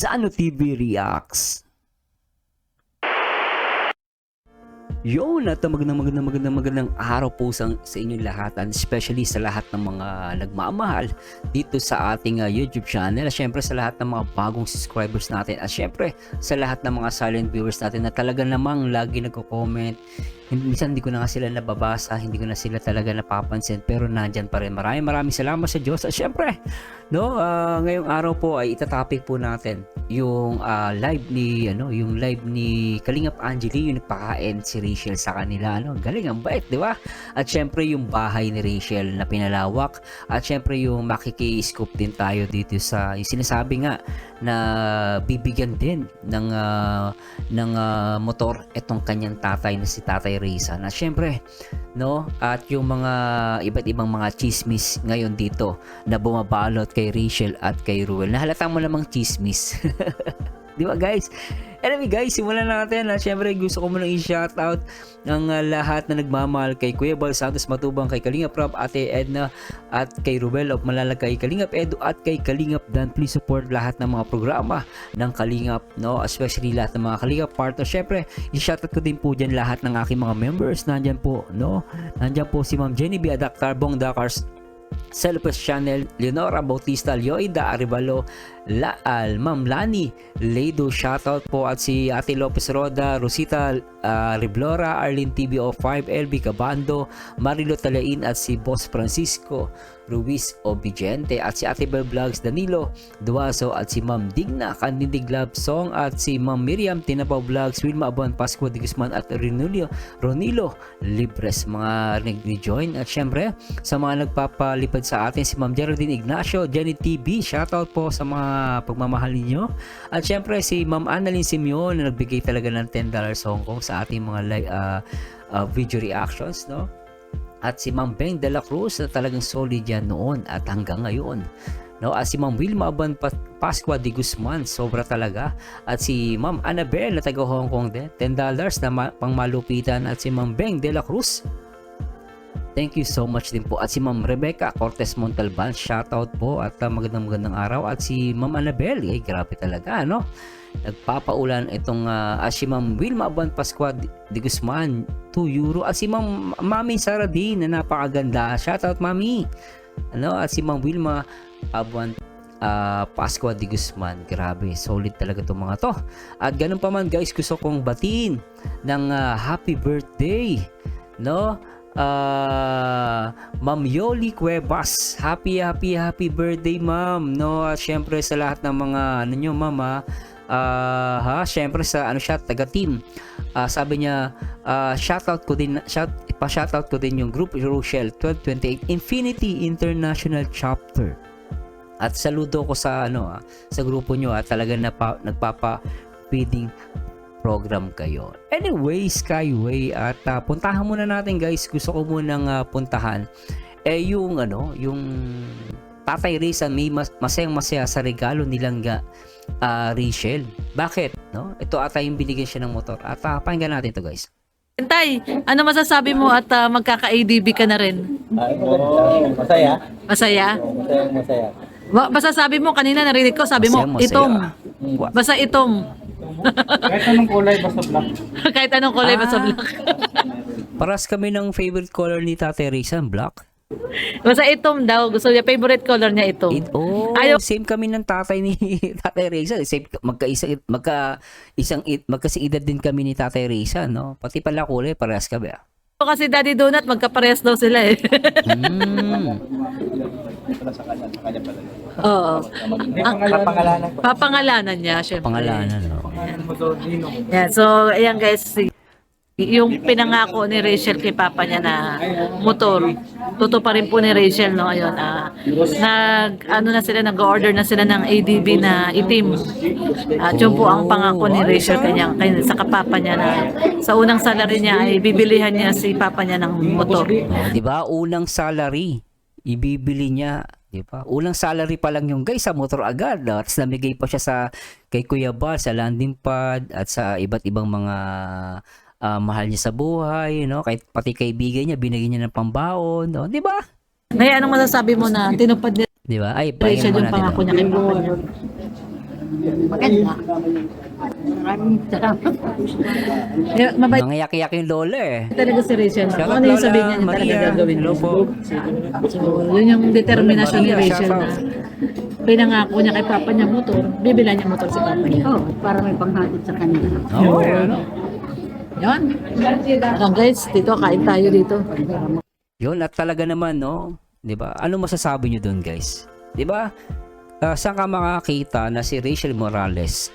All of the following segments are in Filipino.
Zano TV Reacts. Yo, magandang araw po sa inyong lahat, and especially sa lahat ng mga nagmamahal dito sa ating YouTube channel. At syempre sa lahat ng mga bagong subscribers natin, at syempre sa lahat ng mga silent viewers natin na talaga namang lagi nagko-comment. Minsan hindi ko na nga sila nababasa, hindi ko na sila talaga napapansin, pero nandyan pa rin. Maraming salamat sa Diyos. At syempre, no, ngayong araw po ay itatopic po natin yung live ni Kalingap Angeli, yung nagpakain si Rachel sa kanila. Galing, ang bait, di ba? At syempre yung bahay ni Rachel na pinalawak, at syempre yung makiki-scoop din tayo dito sa yung sinasabi nga na bibigyan din ng motor itong kanyang tatay na si Tatay Risa. Na syempre, no, at yung mga iba't ibang mga chismis ngayon dito na bumabalot kay Rachel at kay Ruel. Nahalata mo namang chismis. Di ba guys? Anyway guys, simulan natin. Siyempre gusto ko muna i-shoutout ang lahat na nagmamahal kay Kuya Bal Santos Matubang, kay Kalingap Rob, Ate Edna, at kay Ruel of Malala, kay Kalingap Edu, at kay Kalingap Dan. Please support lahat ng mga programa ng Kalingap, no? Especially lahat ng mga Kalingap partners. Siyempre, i-shoutout ko din po dyan lahat ng aking mga members. Nandyan po, no? Nandyan po si Ma'am Jenny B. Adaktar, Bong Dakars, Celpes Channel, Leonora Bautista, Lloyda Arevalo, Ma'am Lani Ledo, shoutout po, at si Ate Lopez Roda, Rosita Riblora, Arlene TBO5, LB Cabando, Marilo Talain, at si Boss Francisco Ruiz Obediente, at si Ate Bel Vlogs, Danilo Duaso, at si Ma'am Digna Candidig Love Song, at si Ma'am Miriam Tinapaw Vlogs, Wilma Abon, Pascua de Guzman, at Ronilo Libres, mga nag-rejoin. At syempre sa mga nagpapalipad sa atin, si Ma'am Geraldine Ignacio, Jenny TV, shoutout po sa mga pagmamahal ninyo. At syempre si Ma'am Annalyn Simeon na nagbigay talaga ng $10 Hong Kong sa ating mga video reactions, no? At si Ma'am Beng de la Cruz na talagang solid yan noon at hanggang ngayon, no? At si Ma'am Wilma Aban Pascua de Guzman, sobra talaga. At si Ma'am Annabel na taga Hong Kong din, $10 na pangmalupitan. At si Ma'am Beng de la Cruz, thank you so much din po. At si Ma'am Rebecca Cortez Montalban, shoutout po, at magandang araw. At si Ma'am Annabel, grabe talaga, no? Nagpapaulan itong si Ma'am Wilma Aban Pascua de Guzman, €2. At si Ma'am Mami Sara Dean na napakaganda, shoutout Mami, at si Ma'am Wilma Aban Pascua de Guzman, grabe, solid talaga itong mga to. At ganun pa man guys, gusto kong batiin ng happy birthday, no? Ma'am Yoli Cuevas, happy birthday ma'am, no? At syempre sa lahat ng mga nyo ma'am, syempre sa siya, taga team, sabi niya, shoutout ko din yung group Rochelle 1228 Infinity International Chapter. At saludo ko sa sa grupo nyo, at talaga nagpapa-feeding program kayo. Anyway, Skyway, at puntahan muna natin guys. Gusto ko munang puntahan yung Tatay Risa, may masayang-masaya sa regalo nilang Rachel. Bakit? No? Ito ata yung binigyan siya ng motor. At pakinggan natin to guys. Tay, ano masasabi mo at magkaka-ADB ka na rin? Masaya. Masaya? Masaya. Basta sabi mo, kanina narinig ko, sabi mo, Masaya. itong. Basta itong. Kahit anong kulay, basta black. Kahit anong kulay, basta black. Paras kami ng favorite color ni Tatay Risa, black. Basta itong daw. Gusto niya, favorite color niya itong. Same kami ng tatay ni Tatay Risa. Same, magkasing edad din kami ni Tatay Risa, no? Pati pala kulay, parehas kami. Kasi Daddy Donut, magkaparehas daw sila eh. Oo. Papangalanan niya, syempre. Pangalanan, no? Yeah, so, ayan guys, yung pinangako ni Rachel kay papa niya na motor, totoo pa rin po ni Rachel, no? Ayun, nag-order na sila ng ADB na itim. At yun po ang pangako ni Rachel sa kapapa niya, na sa unang salary niya ay bibilihan niya si papa niya ng motor. Di ba? Unang salary, ibibili niya. Di ba? Unang salary pa lang yung guys, sa motor agad. At namigay pa siya kay Kuya Bal sa landing pad, at sa iba't ibang mga mahal niya sa buhay, no? Kahit pati kaibigan niya, binigyan niya ng pambaon, no? Di ba? Ngayon, anong masasabi mo na tinupad ni Di ba? Ay, Rachel yung natin, pangako niya kay papa niya? Maganda. Maraming salamat. Mabait Nangayak-yak yung lola eh. talaga si Rachel. Shout Kung out, ano yung Lola sabihin niya, yun talaga Maria. gagawin Hello niya. po. So, yun yung determinasyon ni Lola Maria, Rachel shout na out. pinangako niya kay papa niya motor, bibilan niya motor si papa niya. Oh, para may panghatid sa kanila. Oo, ano. Yan. Ayan guys, dito, kain tayo dito. Yun, at talaga naman, no? 'Di ba? Ano masasabi nyo doon, guys? 'Di ba? Saan ka makakita na si Rachel Morales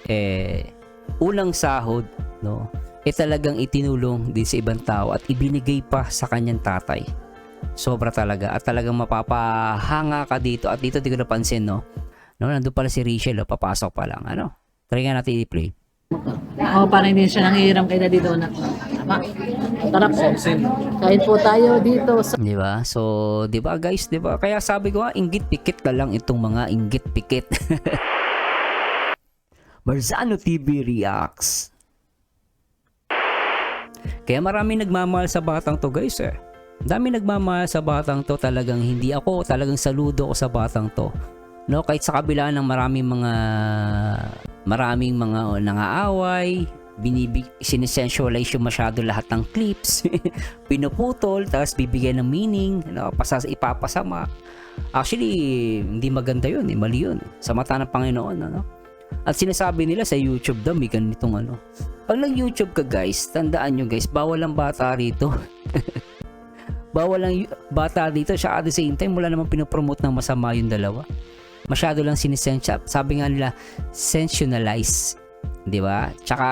unang sahod, no? Talagang itinulong din sa ibang tao at ibinigay pa sa kanyang tatay. Sobra talaga at talagang mapapahanga ka dito at dito di ko napansin, no? No, nandun pala si Rachel, oh, papasok pa lang, ano? Try nga natin i-play. Oo, para hindi siya nangihiram kay Daddy Donut. Tama. Tara po. Kain po tayo dito sa... Di ba? So, di ba guys, di ba? Kaya sabi ko nga, inggit pikit na lang itong mga inggit pikit. Marzano TV Reacts. Kaya marami nagmamahal sa batang to, guys, eh. Dami nagmamahal sa batang to, talagang hindi ako, talagang saludo ko sa batang to. No, kahit sa kabila ng maraming mga nangaaway, sinesensualize yung masyado lahat ng clips, pinuputol, tapos bibigyan ng meaning, no, ipapasama. Actually, hindi maganda yun, mali yun sa mata ng Panginoon, ano? At sinasabi nila sa YouTube daw may ganitong ano. Pag nag-YouTube ka, guys, tandaan nyo, guys, bawal ang bata rito. Bawal ang bata dito, siya at the same time wala namang pinopromote ng masama yung dalawa. Masyado lang sabi nga nila, sensationalize, di ba? Tsaka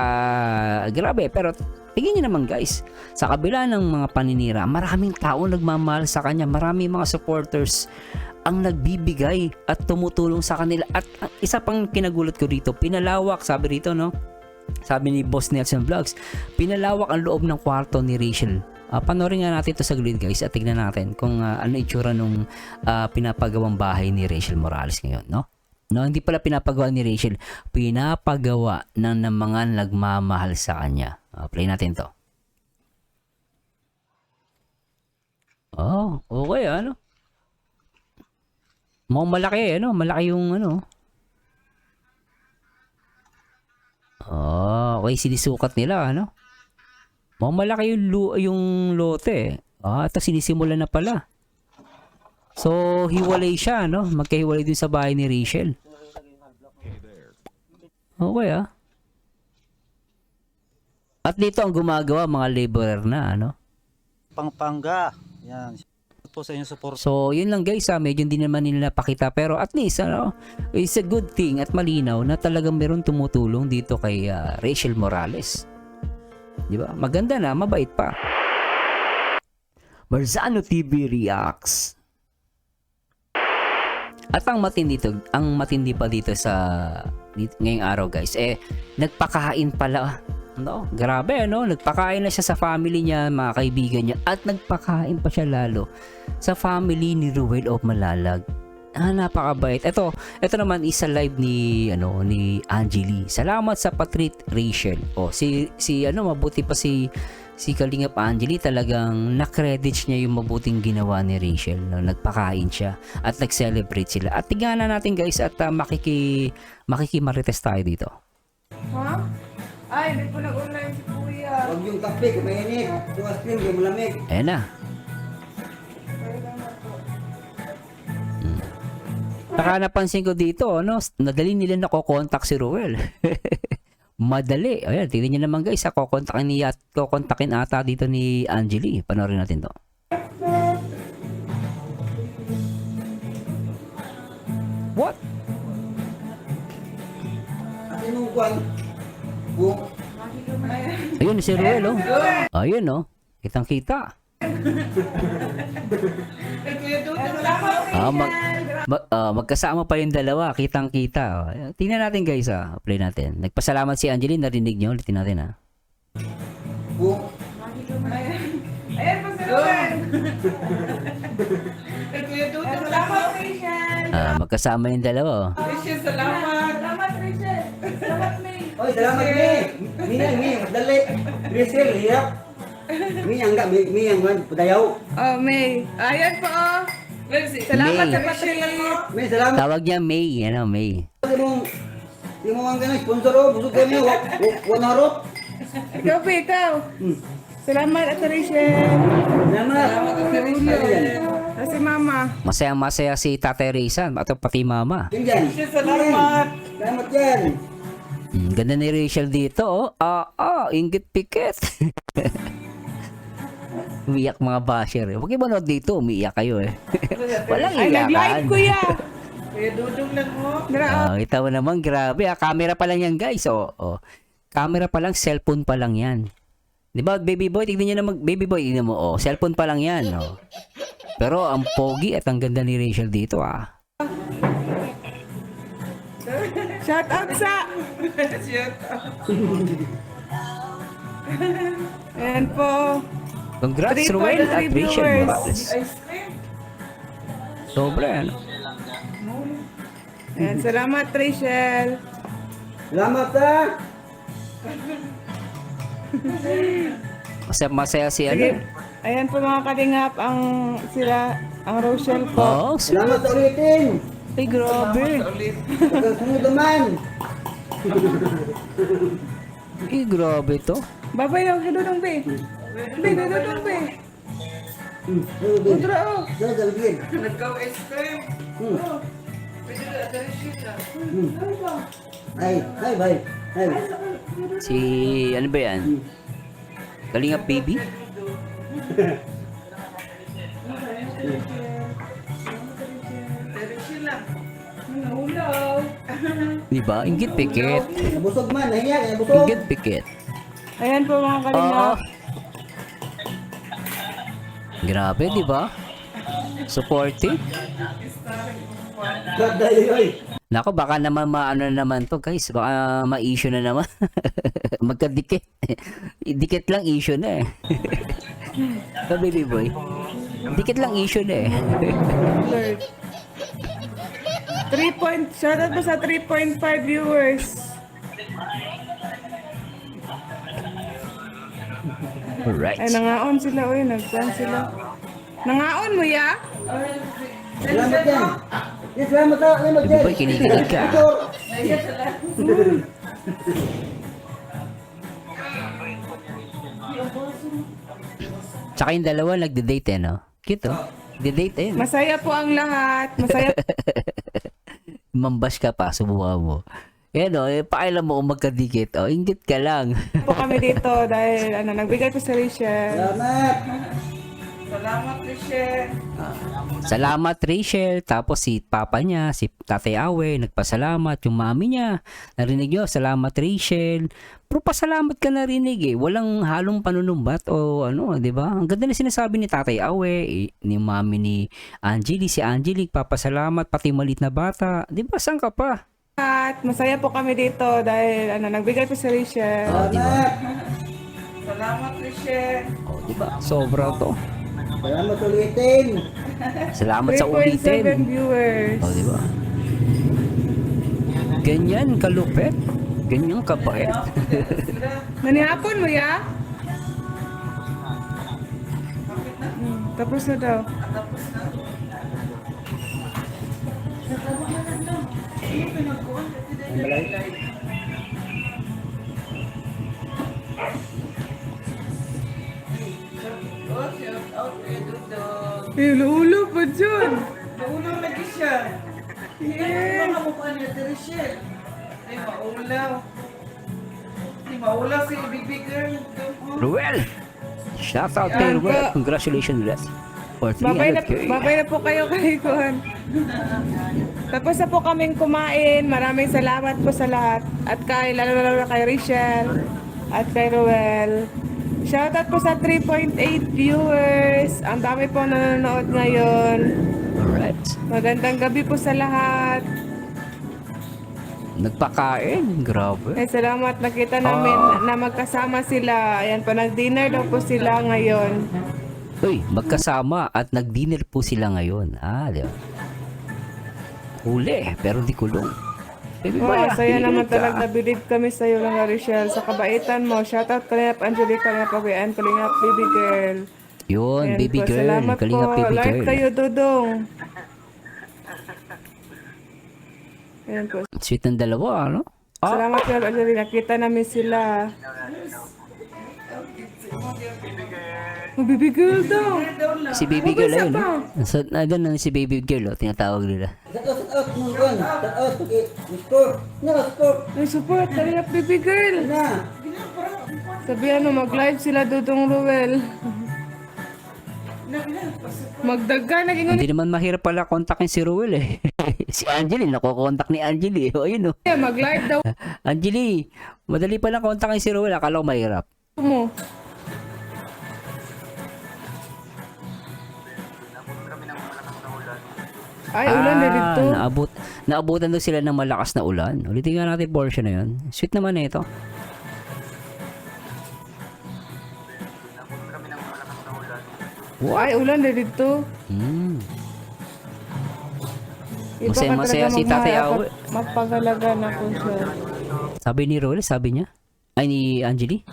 grabe, pero tingin niyo naman, guys, sa kabila ng mga paninira, maraming tao nagmamahal sa kanya, maraming mga supporters ang nagbibigay at tumutulong sa kanila. At isa pang kinagulat ko dito, pinalawak, sabi rito, no? Sabi ni Boss Nelson Vlogs, pinalawak ang loob ng kwarto ni Rachel. Panoorin nga natin ito sa grid, guys, at tignan natin kung ano itsura nung pinapagawang bahay ni Rachel Morales ngayon, no? No, hindi pala pinapagawa ni Rachel, pinapagawa ng mga nagmamahal sa kanya. Play natin to. Oh, okay, ano? Mukhang malaki, ano? Malaki yung ano. Oh, okay, sinisukat nila, ano? Malaki yung lote. Ito sinisimula na pala. So, hiwalay siya, no? Magkahiwalay din sa bahay ni Rachel. Okay, At dito ang gumagawa, mga laborer na, ano? Pampanga. Yan. Po sa inyong support. So, yun lang, guys, medyo hindi naman nila napakita. Pero at least, ano, it's a good thing at malinaw na talagang meron tumutulong dito kay Rachel Morales. Di ba? Maganda na, mabait pa. Marzano TV Reacts. At ang matindi pa dito ngayong araw, guys, nagpakain pala. No? Grabe, no? Nagpakain na siya sa family niya, mga kaibigan niya, at nagpakain pa siya lalo sa family ni Ruel of Malalag. Napakabait. Ito naman isa live ni Angeli. Salamat sa patreat, Rachel. Mabuti pa si Kalingap Angeli, talagang na-credit niya yung mabuting ginawa ni Rachel, no? Nagpakain siya at nag-celebrate sila. At tignan na natin, guys, at makikimarites tayo dito. Ha? Ay, hindi po nag-online si Kuya. Huwag yung kape, kumainit. Bukas cream, hindi malamig. Ayan na. Saka napansin ko dito, no, nadali nila na kokontak si Ruel. Madali. Ayan, tingnan niyo naman, guys, kokontakin ata dito ni Angeli. Panoorin natin to. What? Anong kwan? Bu. Ayun si Ruel, oh. Ayun, oh. Kitang-kita. Magkasama pa yung dalawa, kitang-kita. Tingnan natin, guys, play natin. Nagpasalamat si Angeline, narinig nyo, ulitin natin, Bu. Ayan po si Ruben. Kuya Tuto, salamat, Rachel. Magkasama yung dalawa, oh. Rachel, salamat. Salamat, Rachel. Salamat, May. Oy, salamat, Mi. Mi, dali. Rachel, hirap. Mi, enggak, Mi yang pudayaw. Oh, May. Ayan po, Salamat May. sa patreon. Mi, salamat. Tawag niya May, May. Mong Di mo ang ganun, sponsor o, busog kami, wala harap. Ikaw pa, ikaw. Salamat, Ate Rachel. Salamat. Si Mama. Masaya si Tatay Risa at pati mama. Yan dyan. Salamat. Salamat yan. Ganda ni Rachel dito, oh. Inggit pikit. Umiyak mga basher. Huwag kayo manood dito, umiiyak kayo eh. Walang Ay, nag-live, iyakan. kuya. Kuya Dudong lang mo. Kita mo naman, grabe. Camera pa lang yan, guys. Camera pa lang, cellphone pa lang yan. Di ba, baby boy? Tignan nyo naman, baby boy, tignan mo. Cellphone pa lang yan. Pero ang pogi at ang ganda ni Rachel dito, Shout out sa... Shout out. Ayan po. Congrats, Ruel at 3.3 Rachel viewers. Morales. Sobra, ano? Ayan, salamat, Rachel. Salamat ha. Masaya si Sige. ano? Ayan po mga kalingap, ang Rochelle po. Salamat sa ulitin. Ay, grabe. Sunod naman. Ay, grabe to. Babay daw, Dudong be. Be, Dudong be. Udra, oh. Sana dalagin. Nagkaw-ice cream. Pwede na, Ate Rachel. Ay, bye. Ay. Si, ano ba yan? Kalingap baby? Diba? Inggit pikit. Nabusog man, nahiya, nabusog. Inggit pikit. Ayan po mga kalingap. Grabe, di ba? Supportive. Dahil, Nako, baka naman maano na naman to, guys. Baka ma-issue na naman. Magkadikit. Dikit lang issue na eh. So, baby boy. Dikit lang issue na eh. Shoutout po sa 3.5 viewers. Alright. Ay, nangaon sila, uy. Nagpan sila. Nangaon mo, ya? salamat yan. Yes, salamat ha. Salamat Baby yan. boy, kinikilig ka. Tsaka yung dalawa nagde-date eh, no? Cute, oh. Nagde-date eh. Masaya po ang lahat. Masaya Mambash ka pa, subukan mo. Yan o, pakailan mo kung magkadikit. O, inggit ka lang. po kami dito dahil nagbigay po si Rachel. Salamat. Salamat, Rachel. Salamat, Rachel. Tapos si papa niya, si Tatay Awe, nagpasalamat. Yung mami niya, narinig nyo, salamat, Rachel. Pero pasalamat ka narinig eh. Walang halong panunumbat o ano, di ba? Ang ganda na sinasabi ni Tatay Awe, ni mami ni Angeli, si Angelique, papasalamat, pati malit na bata. Di ba, saan ka pa? At masaya po kami dito dahil nagbigay po si Rachel. O, di ba? Salamat, Rachel. O, di ba? Sobra to. Salamat ulitin. Salamat sa 3.7 ulitin. viewers. O, di ba? Ganyan kalupet. Ganyan kabait. Nanihapon mo, ya? Tapos na daw. Ulo pa dyan. Ulo lagi siya. Yes. Mga mukha niya, Rachel. Ay, maulaw. Ay, maulaw si baby girl. Ruel! Shout out kay Ruel. Congratulations, Ruel. For Babay na po kayo kay Kuhan. Tapos na po kaming kumain. Maraming salamat po sa lahat. At lalo na kay Rachel. At kay Ruel. Shoutout po sa 3.8 viewers. Ang dami po nanonood ngayon. Alright. Magandang gabi po sa lahat. Nagpakain. Grabe. Ay, salamat. Nakita namin na magkasama sila. Ayan po, nag-dinner daw po sila ngayon. Uy, magkasama at nag-dinner po sila ngayon. Di ba? Huli, pero di kulong. Baby boy, Wow, saya naman kinikilig ka. talaga. Bilib kami sa iyo lang, Rachel. Sa kabaitan mo. Shoutout Kalingap Angelique, Kalingap Awian, Kalingap Baby Girl. Yun, Ayan baby po, girl. salamat Kalingap po. baby Like girl. kayo, Dudong. Ayan po. Sweet ng dalawa, ano? Salamat kayo, Lord. Nakita namin sila. Oh, baby girl daw. Si baby girl ayun. pa. Nandun na si baby girl, tinatawag nila. Shout out mo kan. Shout out kay score. Score. May support. Dali na, baby girl. Na. Sabi mag-live sila, Dudong Ruel. Magdaga, naging Hindi naman mahirap pala kontakin si Ruel eh. Si Angeli, nakokontak ni Angeli. O ayun o. mag-live daw Angeli, madali pala kontakin si Ruel. Akala ko mahirap. mo. Ay, ulan na dito. Naabutan daw sila ng malakas na ulan. Ulitin nga natin portion na yun. Sweet naman na ito. Ay, ulan na dito. Hmm. Iba ka Masaya talaga si Tatay magmahal Awe. at mapagalaga na ko siya. Sabi ni Ruel, sabi niya. Ay, ni Angeli.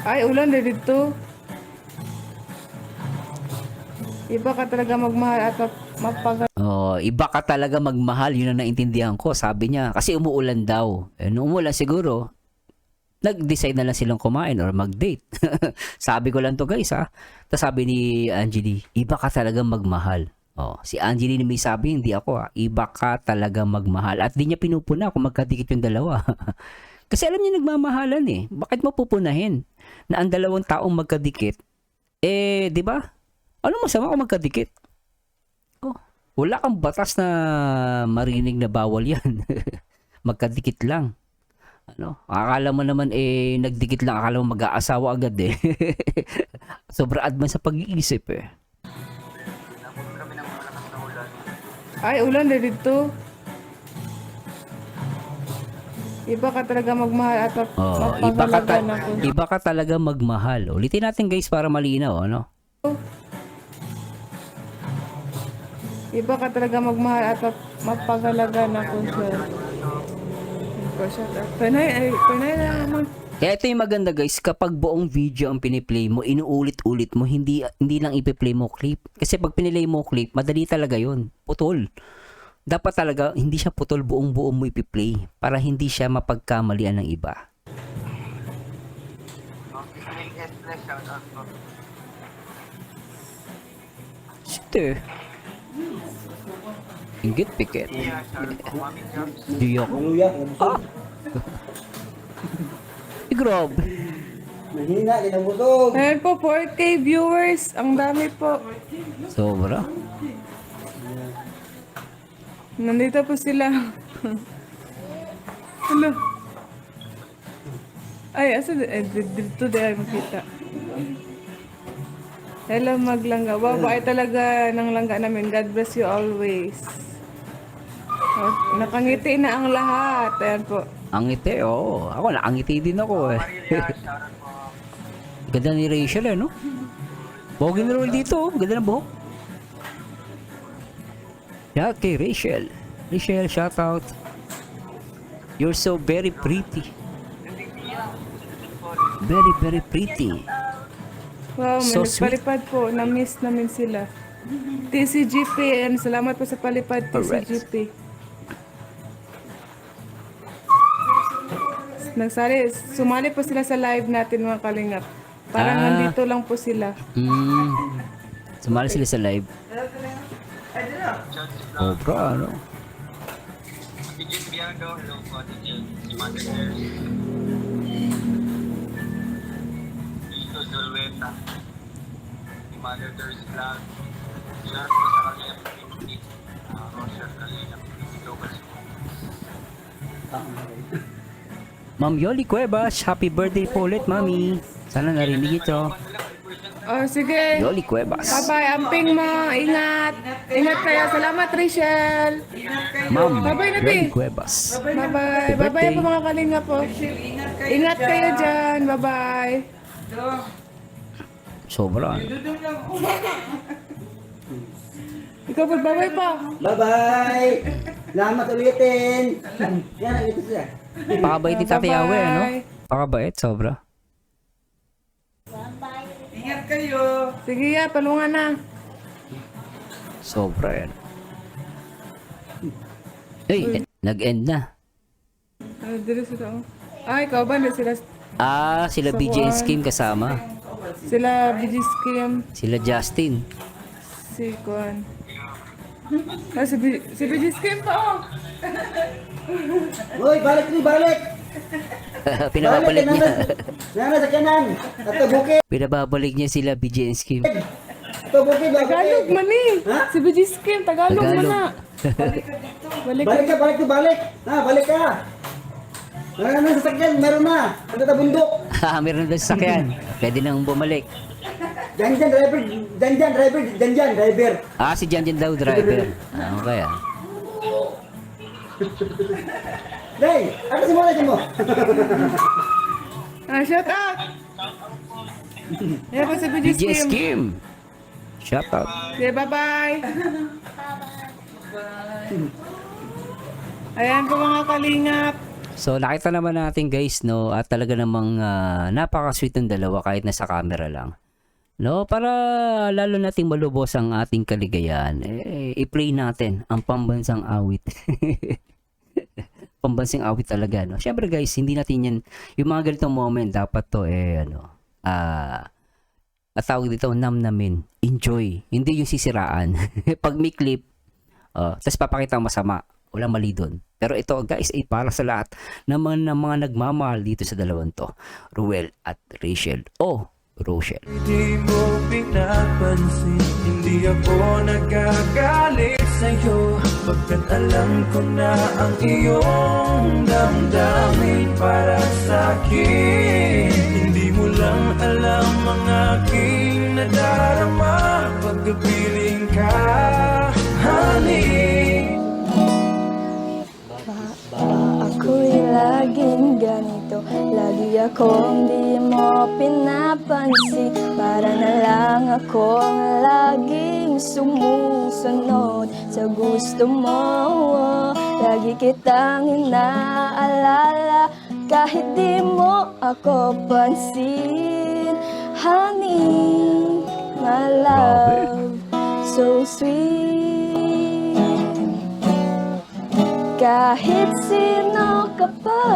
Ay, ulan na dito. Iba ka talaga magmahal at mapagalaga. Oh, iba ka talaga magmahal. Yun ang naintindihan ko. Sabi niya. Kasi umuulan daw. Eh, nung umulan siguro, nag-decide na lang silang kumain or mag-date. Sabi ko lang to guys ha. Tapos sabi ni Angeli, iba ka talaga magmahal. Oh, si Angeli na may sabi, hindi ako ha. Iba ka talaga magmahal. At di niya pinupuna kung magkadikit yung dalawa. Kasi alam niya nagmamahalan eh. Bakit mo pupunahin na ang dalawang taong magkadikit? Eh, di ba? Ano masama kung magkadikit? Oh, wala kang batas na marinig na bawal yan. Magkadikit lang. Ano, akala mo naman eh nagdikit lang, akala mo mag-aasawa agad eh. Sobra advance sa pag-iisip eh. Ay, ulan na dito. Iba ka talaga magmahal at Oh, mapagalaga na ko. iba ka talaga magmahal. Ulitin natin guys para malinaw, ano? Iba ka talaga magmahal at mapagalaga na ko siya. Panay naman. Kaya ito yung maganda guys, kapag buong video ang piniplay mo, inuulit-ulit mo, hindi lang ipi-play mo clip. Kasi pag pinilay mo clip, madali talaga yun. Putol. Dapat talaga, hindi siya putol, buong-buong mo ipi-play para hindi siya mapagkamalian ng iba. Sito. Inggit pikit. Diyok. Hallelujah. Grabe. Mahina din ang busog. Ayan po, 4K viewers. Ang dami po. Sobra. Nandito po sila. Hello. Ay, asa dito din makita. Hello, maglangga. Wow, ay talaga ng langga namin. God bless you always. Oh, nakangiti na ang lahat. Ayan po. Ang ngiti, oo. Ako, nakangiti din ako eh. Ganda ni Rachel eh, no? Pogi na roll dito, oh. Ganda ng buhok. Shout kay Rachel. Rachel, shout out. You're so very pretty. Very, very pretty. Wow, may So sweet. nagpalipad po. Na-miss namin sila. TCGP. And salamat po sa palipad, Alright. TCGP. Sumali po sila sa live natin mga kalingap. Parang nandito lang po sila. Sumali sila sa live. Oh, bro, ano? Digit Biago, hello po, Digit. Si Mother Nurse. Dito, Zolweta. Si Mother Nurse Vlog. Share po sa Kalingap Community. Roger Kalingap Local School. Ma'am Yoli Cuevas, happy birthday po ulit, mami. Sana narinig ito. Oh, sige. Yoli Cuevas. Bye-bye. Amping mo. Ingat. Ingat kayo. Salamat, Rachel. Ma'am Bye-bye, Nabi. Yoli Cuevas. Bye-bye. Happy Bye-bye birthday. po mga kalinga po. Ingat kayo dyan. Bye-bye. Sobra. ano? Ikaw po, bye-bye pa. Bye-bye. Salamat ulitin. Yan, ito siya. Pakabait ni Tatay Awe, ano? Bye-bye. Pakabait, sobra. Ingat kayo. Sige ya, palungan na. Sobra yan. Hey, Nag-end na. Dito sila. Ay, ikaw ba? Sila, Sila Sa BJ buwan. Scheme kasama. sila BG Skim, Sila Justin. si Kuan. Si BG Skim pa, oh. Hoy, balik ni, balik! Pinababalik niya. Nana sa kanan! At bukid! Pinababalik niya sila BJ Scheme. Ito bukid! Tagalog man eh. Ha? Si BG Skim, Tagalog man Tagalog. na. Balik Balik ka, balik ka, balik! Ha, balik ka! Nana sa sakyan, meron na! Ang sa bundok! Meron na sasakyan. Pwede nang bumalik. Dyan, driver! Dyan, driver! Si Janjan daw driver. Okay Day, ano si mo? Shout out. Yan po si BG BJ Skim. Scheme. Shout out. Okay, bye-bye. Ayan po mga kalingap. So nakita naman natin guys, no, at talaga namang napaka-sweet ng dalawa kahit nasa camera lang. No, para lalo nating malubos ang ating kaligayahan, i-play natin ang pambansang awit. Pambansang awit talaga, no. Syempre guys, hindi natin yan, yung mga ganitong moment dapat to at tawag dito, namnamin, enjoy, hindi yung sisiraan. Pag may clip, tapos papakita ang masama, walang mali doon. Pero ito guys ay para sa lahat naman ng mga nagmamahal dito sa dalawang to, Ruel at Rachel o Rochelle. Di mo pinapansin, hindi ako nagagalit sa'yo, pagkat alam ko na ang iyong damdamin para sa'kin. Hindi mo lang alam ang aking nadarama, pagkapiling ka, honey. Ako'y laging ganito, lagi akong di mo pinapansin. Para na lang akong laging sumusunod sa gusto mo. Lagi kitang inaalala kahit di mo ako pansin. Honey, my love, so sweet. Kahit sino ka pa,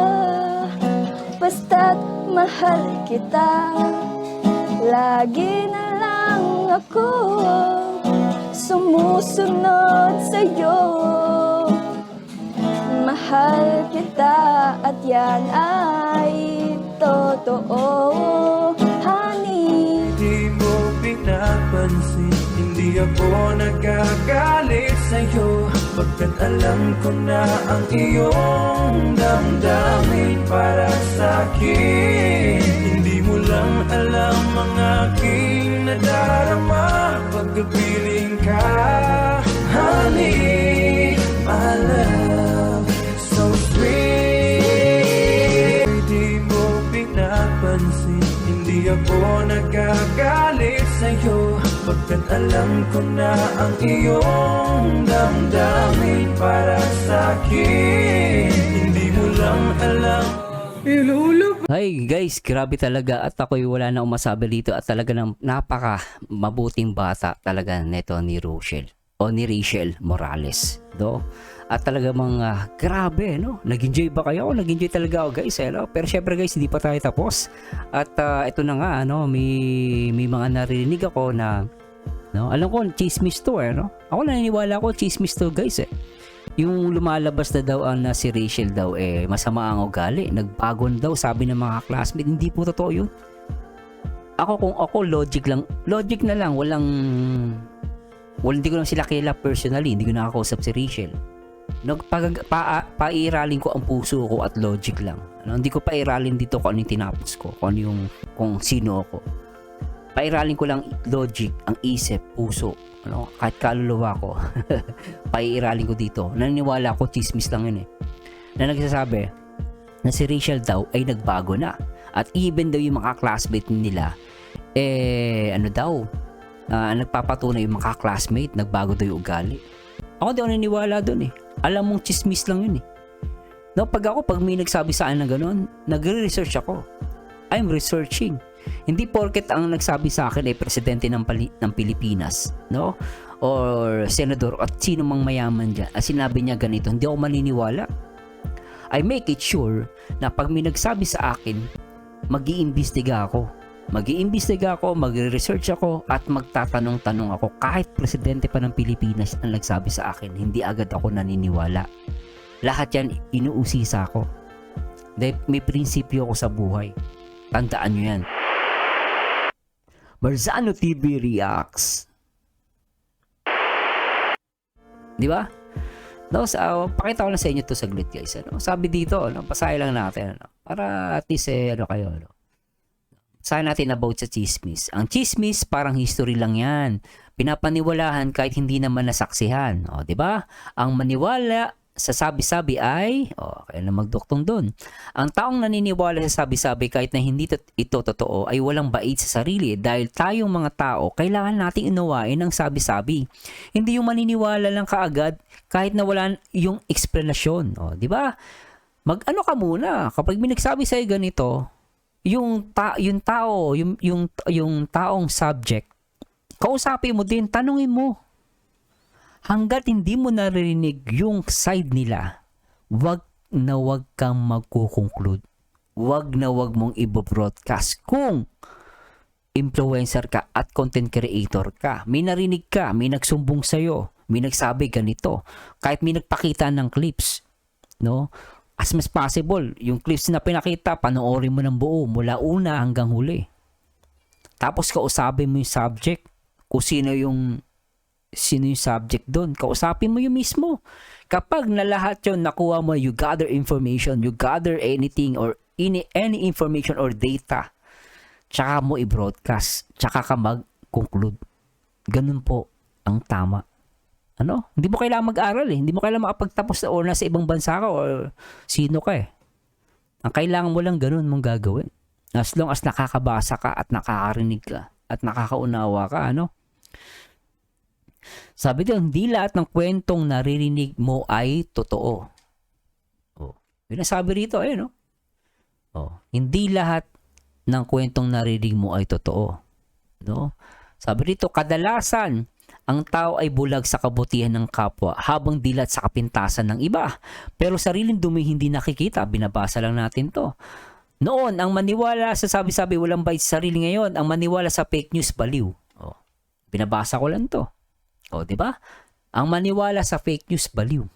basta't mahal kita. Lagi na lang ako sumusunod sa'yo. Mahal kita at yan ay totoo, honey. Di mo pinapansin, hindi ako nagagalit sa'yo, pagkat alam ko na ang iyong damdamin para sa'kin. Hindi mo lang alam ang aking nadarama, pagkapiling ka, honey, my love, so sweet. Di mo pinapansin, hindi ako nagagalit sa'yo, pagkat alam ko na ang iyong damdamin para sa'kin. Hindi mo lang alam. Hi guys, grabe talaga at ako'y wala na umasabi dito at talaga ng napaka mabuting bata talaga neto ni Rochelle o ni Rachel Morales, do. At talaga mga grabe, no? Nag-enjoy ba kayo? Nag-enjoy talaga ako guys, no? Pero syempre guys, hindi pa tayo tapos. At ito na nga, no? May mga narinig ako na, no? Alam ko, chismis to, no? Ako naniniwala ko, chismis to guys, Yung lumalabas na daw na si Rachel daw, masama ang ugali. Nagbago na daw, sabi ng mga classmate. Hindi po totoo yun. Kung ako, logic na lang, hindi ko lang sila kilala personally, hindi ko nakakausap si Rachel. Pairalin ko ang puso ko at logic lang. Hindi ko pairalin dito kung ano yung tinapos ko, kung sino ako. Pairalin ko lang logic, ang isip, puso, kahit kaluluwa ko. Pairalin ko dito. Naniniwala ko, chismis lang yun na nagsasabi na si Rachel daw ay nagbago na. At even daw yung mga classmate nila, nagpapatunay yung mga classmate, nagbago daw yung ugali. Ako di ako naniniwala dun Alam mong chismis lang yun Pag may nagsabi sa akin na gano'n, nagre-research ako. I'm researching. Hindi porket ang nagsabi sa akin ay presidente ng Pilipinas, no? or senador at sino mang mayaman dyan at sinabi niya ganito, hindi ako maniniwala. I make it sure na pag may nagsabi sa akin, mag-iimbestiga ako. Magre-research ako at magtatanong-tanong ako. Kahit presidente pa ng Pilipinas ang nagsabi sa akin, hindi agad ako naniniwala. Lahat yan inuusisa ko. Dahil may prinsipyo ako sa buhay. Tandaan nyo yan. Marzano TV Reacts. Di ba? No, pakita ko lang sa inyo to saglit guys. Ano? Sabi dito, pasahe lang natin. Para at least kayo. Basahin natin about sa chismis. Ang chismis parang history lang yan. Pinapaniwalahan kahit hindi naman nasaksihan. O, di ba? Ang maniwala sa sabi-sabi ay, kaya na magduktong doon. Ang taong naniniwala sa sabi-sabi kahit na hindi ito totoo ay walang bait sa sarili dahil tayong mga tao kailangan nating unawain ang sabi-sabi. Hindi yung maniniwala lang kaagad kahit na wala yung eksplanasyon. O, di ba? Mag-ano ka muna kapag may nagsabi sa'yo ganito, yung taong subject, kausapin mo din, tanungin mo. Hanggat hindi mo narinig yung side nila, wag kang magko-conclude. Wag mong i-broadcast. Kung influencer ka at content creator ka, may narinig ka, may nagsumbong sa'yo, may nagsabi ganito, kahit may nagpakita ng clips, no? As much possible, yung clips na pinakita, panoorin mo ng buo mula una hanggang huli. Tapos kausapin mo yung subject, kung sino yung subject doon. Kausapin mo yung mismo. Kapag na lahat yun nakuha mo, you gather information, you gather anything or any information or data, tsaka mo i-broadcast, tsaka ka mag-conclude. Ganun po ang tama. Ano? Hindi mo kailangan mag-aral eh. Hindi mo kailangan makapagtapos na or nasa ibang bansa ka or sino ka eh. Ang kailangan mo lang ganun mong gagawin. As long as nakakabasa ka at nakakarinig ka at nakakaunawa ka, ano? Sabi doon, hindi lahat ng kwentong naririnig mo ay totoo. Oh, yun ang sabi rito, no? Oh, hindi lahat ng kwentong naririnig mo ay totoo. No? Sabi rito, kadalasan ang tao ay bulag sa kabutihan ng kapwa habang dilat sa kapintasan ng iba. Pero sariling dumi hindi nakikita. Binabasa lang natin to. Noon, ang maniwala sa sabi-sabi walang bait sa sarili. Ngayon, ang maniwala sa fake news baliw. Oh, binabasa ko lang to. Oh, di ba? Ang maniwala sa fake news baliw.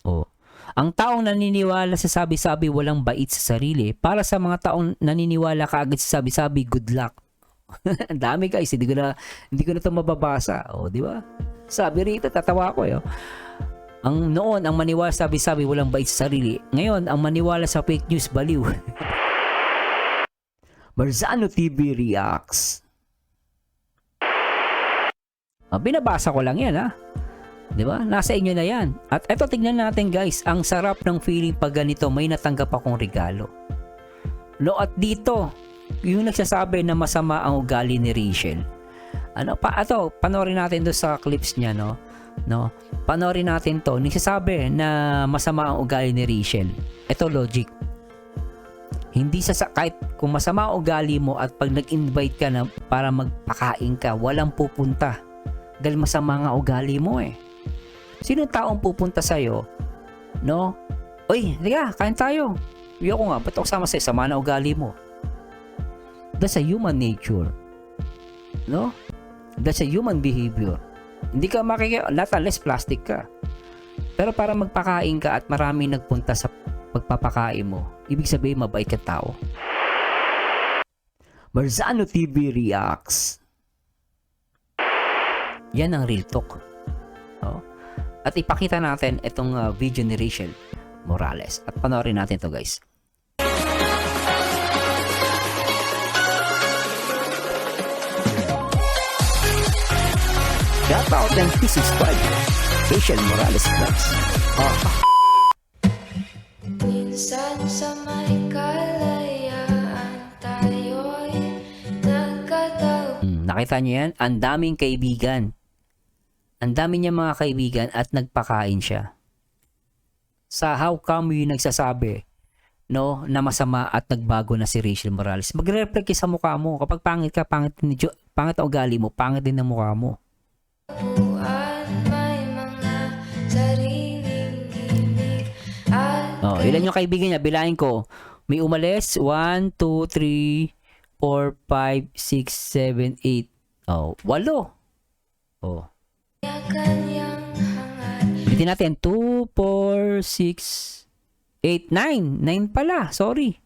Oh. Ang taong naniniwala sa sabi-sabi walang bait sa sarili. Para sa mga taong naniniwala kaagad sa sabi-sabi, good luck. Ang dami guys, hindi ko na ito mababasa. O, di ba? Sabi rito, tatawa ko. Ang noon, ang maniwala sabi-sabi walang bait sa sarili. Ngayon, ang maniwala sa fake news baliw. Marzano TV Reacts. Binabasa ko lang yan, ha? Di ba? Nasa inyo na yan. At eto, tignan natin guys, ang sarap ng feeling pag ganito, may natanggap akong regalo. No, at dito, yung nagsasabi na masama ang ugali ni Rachel. Panoorin natin do sa clips niya, no? Panoorin natin to. Nagsasabi na masama ang ugali ni Rachel. Ito logic. Hindi kahit kung masama ang ugali mo at pag nag-invite ka na para magpakain ka, walang pupunta. Dahil masama nga ugali mo eh. Sino taong pupunta sa'yo? No? Uy, liga, kain tayo. Ayoko nga, ba't ako sama sa'yo? Sama na ugali mo. That's a human nature. No? That's a human behavior. Hindi ka not unless plastic ka. Pero para magpakain ka at marami nagpunta sa pagpapakain mo, ibig sabihin mabait ka tao. Marzano TV Reacts. Yan ang real talk. Oh. At ipakita natin itong video ni Rachel Morales. At panoorin natin to guys. Shout out ng PC Squad, Rachel Morales Vlogs. Minsan sa may kalayaan tayo'y nagkataon. Nakita niyo yan? Ang daming kaibigan. Ang dami niya mga kaibigan at nagpakain siya. Sa how come yung nagsasabi, no, na masama at nagbago na si Rachel Morales? Magre-reflect sa mukha mo. Kapag pangit ka, pangit ang ugali mo, pangit din ang mukha mo. Buwan may mga sariling gimmick at Oh, ilan yung kaibigan niya? Bilahin ko. May umalis. 1, 2, 3, 4, 5, 6, 7, 8. Oh, 8. Oh. kanya-kanyang hangat. Ulitin natin. 2, 4, 6, 8, 9. 9 pala. Sorry.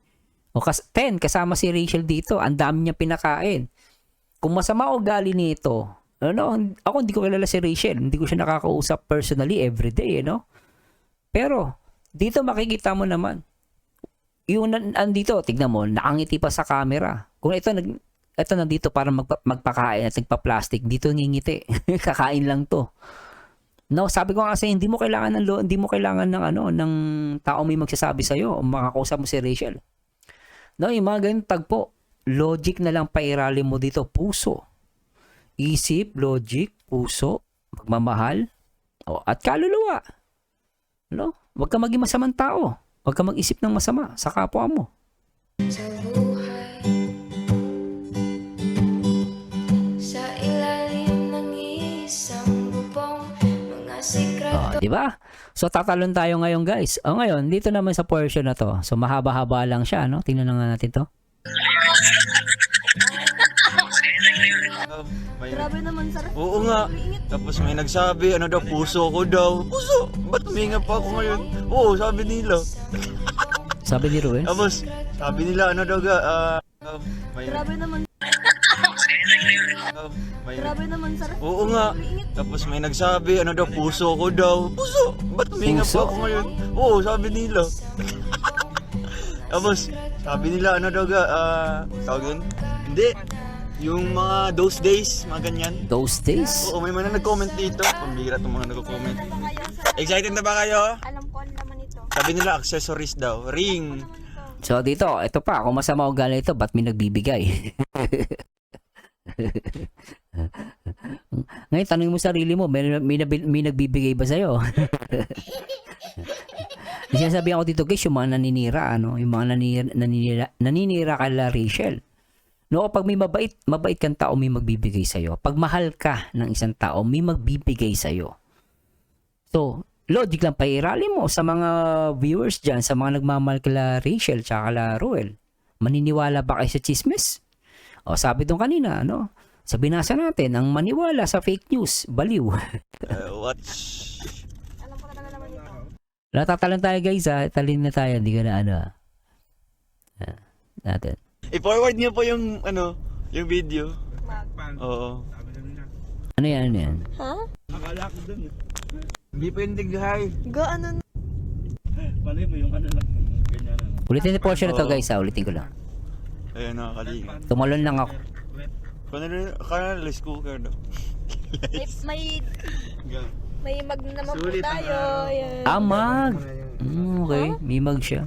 O, 10. Kasama si Rachel dito. Ang dami niya pinakain. Kung masama o gali nito, ako hindi ko kilala si Rachel. Hindi ko siya nakakausap personally everyday, Pero, dito makikita mo naman. Yung andito, tignan mo, nakangiti pa sa camera. Kung ito nandito para magpakain at nagpa-plastic, dito ngingiti. Kakain lang to. No, sabi ko kasi hindi mo kailangan ng tao may magsasabi sa iyo o makakausap mo si Rachel. No, yung mga ganyung tagpo, logic na lang pairali mo dito, puso. Isip, logic, puso, magmamahal, at kaluluwa. No? Huwag ka maging masamang tao. Huwag ka mag-isip ng masama sa kapwa mo. Sa buhay, sa ilalim ng isang bubong, mga sikreto. Di ba? So tatalon tayo ngayon, guys. Ngayon, dito naman sa portion na to. So mahaba-haba lang siya, Tingnan na nga natin to. Grabe naman, sir. Oo nga. Tapos may nagsabi, ano daw, puso ko daw. Puso? Ba't huminga pa ako ngayon? Oo, sabi nila. Sabi ni Ruel. Tapos, sabi nila, ano daw may... Grabe naman. Grabe naman, sir. Oo nga. Tapos may nagsabi, ano daw, puso ko daw. Puso? Ba't huminga Puso? pa ako ngayon? Oo, sabi nila. Tapos, sabi nila, ano daw tawag yun? Hindi. Yung mga those days, mga ganyan. Those days. Oo, may mga nag-comment dito. Pambira itong mga nag-comment. Excited na ba kayo? Alam ko ang laman ito. Sabi nila, accessories daw. Ring. So dito, ito pa, kung masama ugali ito, ba't may nagbibigay? Ngayon, tanongin mo sarili mo, may nagbibigay ba sa'yo? Sinasabi ako dito, guys, yung mga naninira, yung mga naninira kala Rachel. No, pag may mabait kang tao, may magbibigay sa'yo. Pag mahal ka ng isang tao, may magbibigay sa'yo. So, logic lang pairali mo sa mga viewers dyan, sa mga nagmamahal kala Rachel tsaka kala Ruel. Maniniwala ba kayo sa chismis? O, sabi doon kanina, sa binasa natin, ang maniwala sa fake news, baliw. Watch. Alam ko na naman ito. Natatalan tayo, guys, talin na tayo, hindi ka na natin. I-forward niyo po yung, yung video. Oo. Ano yan? Ha? Akala ko dun. Hindi pa yung dighay. Gaano na? Malay mo yung lang. Ganyan. Ulitin yung portion na to, guys, ulitin ko lang. Ayun, nakakalinga. Tumalon lang ako. Kaya rice cooker daw. May mag naman po tayo. Yan. Mag! Okay, may mag siya.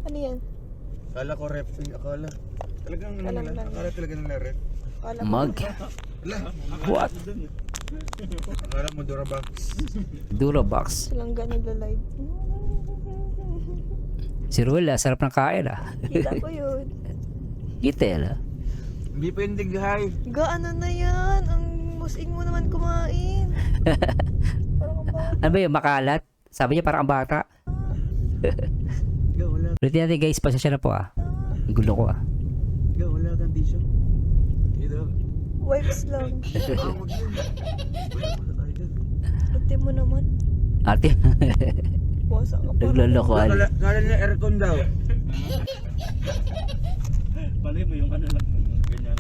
Ano yan? Akala ko ref. Akala. Talagang Alam lang. Akala talaga nila ref. Mag? What? Akala mo Durabox. Durabox. Silang ganun live. Si Ruel, sarap ng kain, Kita ko yun. Gitel, Hindi pa yung dighay. Gaano na yan? Ang musing mo naman kumain. Parang ang bata. Ano ba yun, makalat? Sabi niya parang ang bata. Wala. Ulitin natin, guys, pasensya na po, Ang gulo ko, Wala kang tissue. Ito. Wipes lang. Wag yun. Ate mo naman. Ate, Wasa ka pa. naglolokohan. Kala nila aircon daw. Malay mo yung lang. Ganyan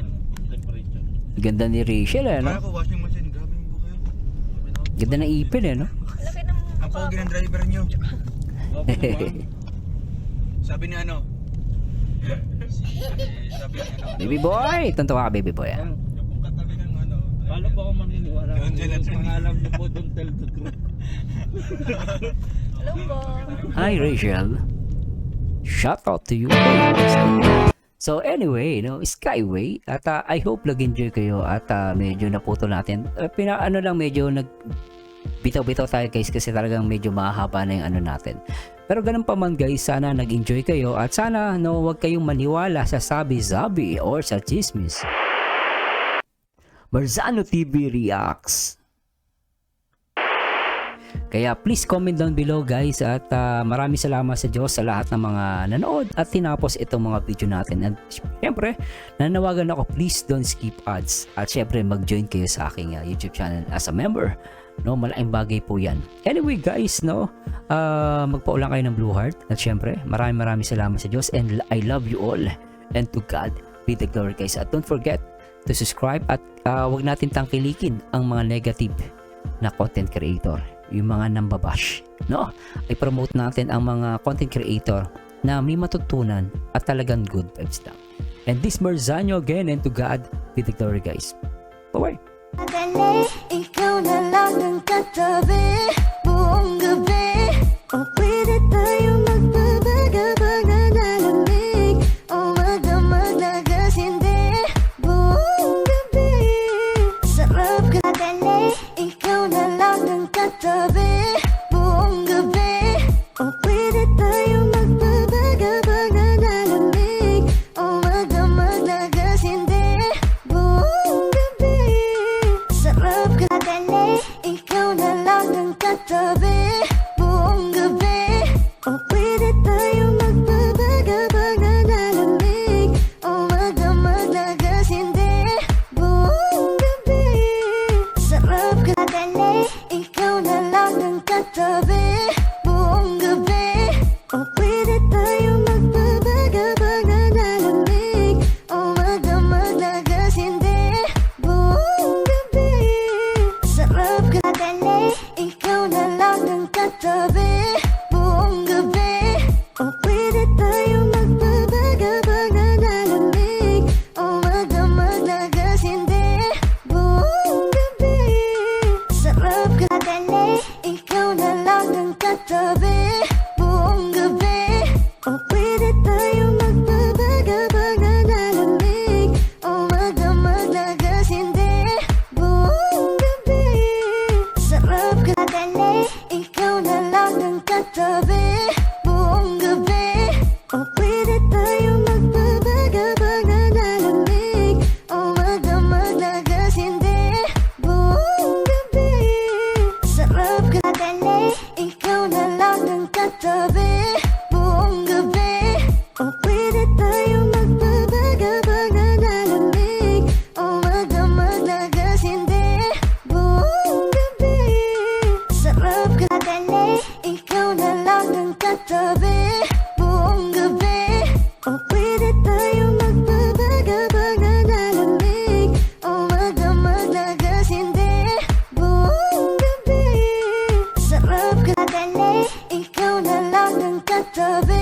temperature. Ganda ni Rachel, Kala ko washing machine. Grabe yung buka yun. Ganda ng ipin, Laki ng Ang pogi ng driver nyo. Sabi ni sabi ni Baby boy! Tuntua ka, baby boy, Yung katabi ng paano pa ako maniniwala? Yung alam niyo po, don't tell the truth. Alam ko. Hi, Rachel. Shout out to you. So anyway, Skyway, at I hope nag-enjoy kayo at medyo naputo natin. Medyo bitaw-bitaw tayo, guys, kasi talagang medyo mahaba na yung natin. Pero ganun pa man, guys, sana nag-enjoy kayo at sana huwag kayong maniwala sa sabi-sabi or sa chismis. Marzano TV Reacts. Kaya please comment down below guys at maraming salamat sa Diyos sa lahat ng mga nanood at tinapos itong mga video natin. At syempre, nanawagan ako, please don't skip ads. At syempre, mag-join kayo sa aking YouTube channel as a member. No, malaking bagay po yan. Anyway guys, no, magpaulang kayo ng blue heart. At syempre, maraming salamat sa Diyos and I love you all. And to God be the glory guys. At don't forget to subscribe at wag natin tangkilikin ang mga negative na content creator, yung mga nambabash, no? I-promote natin ang mga content creator na may matutunan at talagang good vibes lang. And this Marzano again, and to God be the glory guys. Bye-bye. Madali, ikaw na lang ang katabi buong gabi. O pwede tayo magpabagabag na nalamig. O magdamag na gas, hindi buong gabi. Sarap ka. Madali, ikaw na lang ang katabi buong gabi. O pwede tayo magpabagabag na nalamig. O magdamag na gas, hindi buong gabi. Sarap ka. Madali, ikaw na lang ang katabi buong gabi. O pwede tayo magpabagabag na nalamig. O magdamag na gas, hindi buong gabi. Sarap ka. Madali, ikaw na lang ang katabi buong gabi. O pwede tayo magpabagabag na nalamig. O magdamag na gas, hindi buong gabi. Sarap ka. Madali, ikaw na lang ang katabi buong gabi. O pwede tayo magpabagabag na nalamig. O magdamag na gas, hindi buong gabi. Sarap ka. Madali, ikaw na lang ang katabi buong gabi. O pwede tayo magpabagabag na nalamig. O magdamag na gas, hindi buong gabi. Sarap ka. Madali, ikaw na lang ang katabi buong gabi. O pwede tayo magpabagabag na nalamig. O magdamag na gas, hindi buong gabi. Sarap ka. Madali, ikaw na lang ang katabi buong gabi. O pwede tayo magpabagabag na nalamig. O magdamag na gas, hindi buong gabi. Sarap ka. Madali, ikaw na lang ang katabi buong gabi. O pwede tayo magpabagabag na nalamig. O magdamag na gas, hindi buong gabi. Sarap ka. Madali, ikaw na lang ang katabi